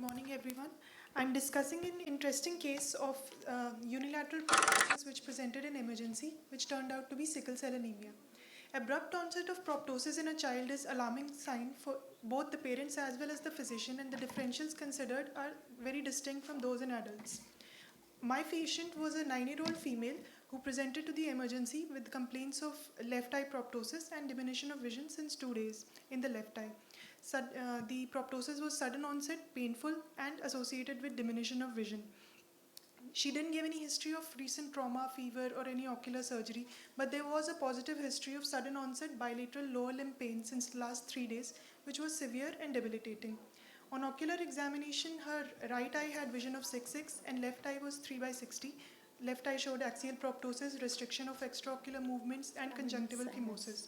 morning, everyone. I'm discussing an interesting case of unilateral proptosis which presented in emergency, which turned out to be sickle cell anemia. Abrupt onset of proptosis in a child is alarming sign for both the parents as well as the physician, and the differentials considered are very distinct from those in adults. My patient was a 9-year-old female who presented to the emergency with complaints of left eye proptosis and diminution of vision since 2 days in the left eye. The proptosis was sudden onset, painful, and associated with diminution of vision. She didn't give any history of recent trauma, fever, or any ocular surgery, but there was a positive history of sudden onset bilateral lower limb pain since the last 3 days, which was severe and debilitating. On ocular examination, her right eye had vision of 6/6 and left eye was 3/60. Left eye showed axial proptosis, restriction of extraocular movements, and conjunctival chemosis.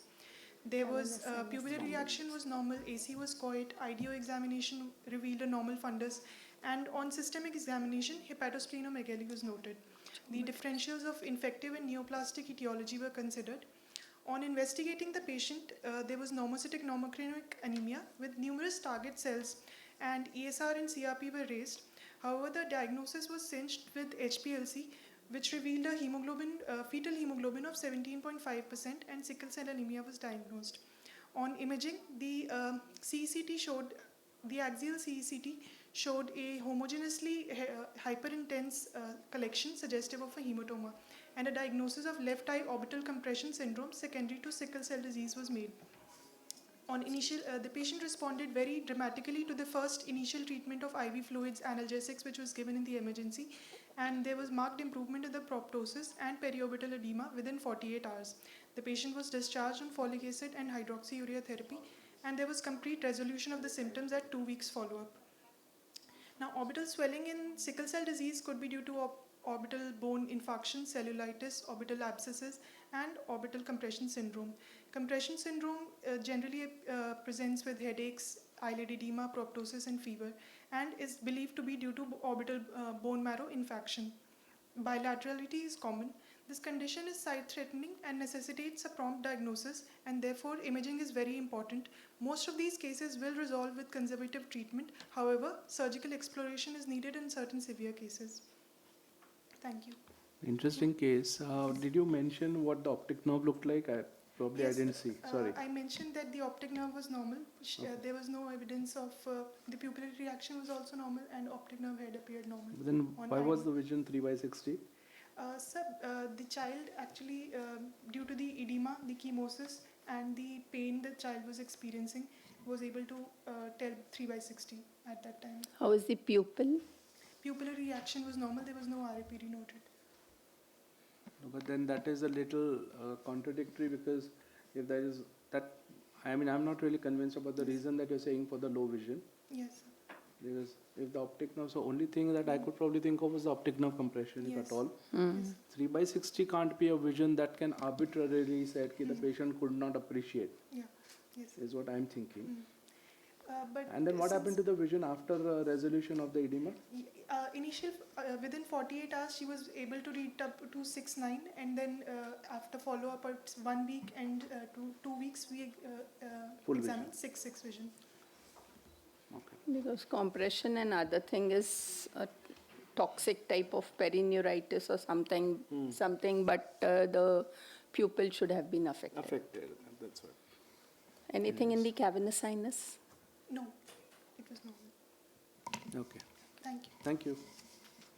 There was pupillary reaction was normal, AC was coit, IDO examination revealed a normal fundus, and on systemic examination, hepatosplenomegaly was noted. The differentials of infective and neoplastic etiology were considered. On investigating the patient, there was normocytic normocranic anemia with numerous target cells, and ESR and CRP were raised. However, the diagnosis was cinched with HPLC, which revealed a fetal hemoglobin of 17.5%, and sickle cell anemia was diagnosed. On imaging, the axial CECT showed a homogeneously hyperintense collection suggestive of a hematoma, and a diagnosis of left eye orbital compression syndrome secondary to sickle cell disease was made. On initial, the patient responded very dramatically to the first initial treatment of IV fluids, analgesics, which was given in the emergency, and there was marked improvement in the proptosis and periorbital edema within 48 hours. The patient was discharged on folic acid and hydroxyurea therapy, and there was complete resolution of the symptoms at 2 weeks follow-up. Now, orbital swelling in sickle cell disease could be due to orbital bone infarction, cellulitis, orbital abscesses, and orbital compression syndrome. Compression syndrome generally presents with headaches, eyelid edema, proptosis, and fever, and is believed to be due to orbital bone marrow infarction. Bilaterality is common. This condition is sight-threatening and necessitates a prompt diagnosis, and therefore imaging is very important. Most of these cases will resolve with conservative treatment. However, surgical exploration is needed in certain severe cases. Thank you. Interesting case. Did you mention what the optic nerve looked like? I didn't see. Sorry. I mentioned that the optic nerve was normal. Okay. There was no evidence of the pupillary reaction was also normal, and optic nerve had appeared normal. But then why was the vision 3/60? Sir, the child actually, due to the edema, the chemosis, and the pain the child was experiencing, was able to tell 3/60 at that time. How was the pupil? Pupillary reaction was normal. There was no RAPD noted. No, but then that is a little contradictory, because if there is that, I'm not really convinced about the reason that you're saying for the low vision. Yes, sir. Because if the optic nerve, so only thing that I could probably think of was the optic nerve compression, if at all. Yes. 3/60 can't be a vision that can arbitrarily say that the patient could not appreciate. Yeah. Yes. Is what I'm thinking. But and then what happened to the vision after resolution of the edema? Within 48 hours, she was able to read up to 6/9, and then after follow-up at 1 week and 2 weeks, we examined 6/6 vision. Okay. Because compression and other thing is a toxic type of perineuritis or something, but the pupil should have been affected. That's what. Anything in the cavernous sinus? No, it was normal. Okay. Thank you. Thank you.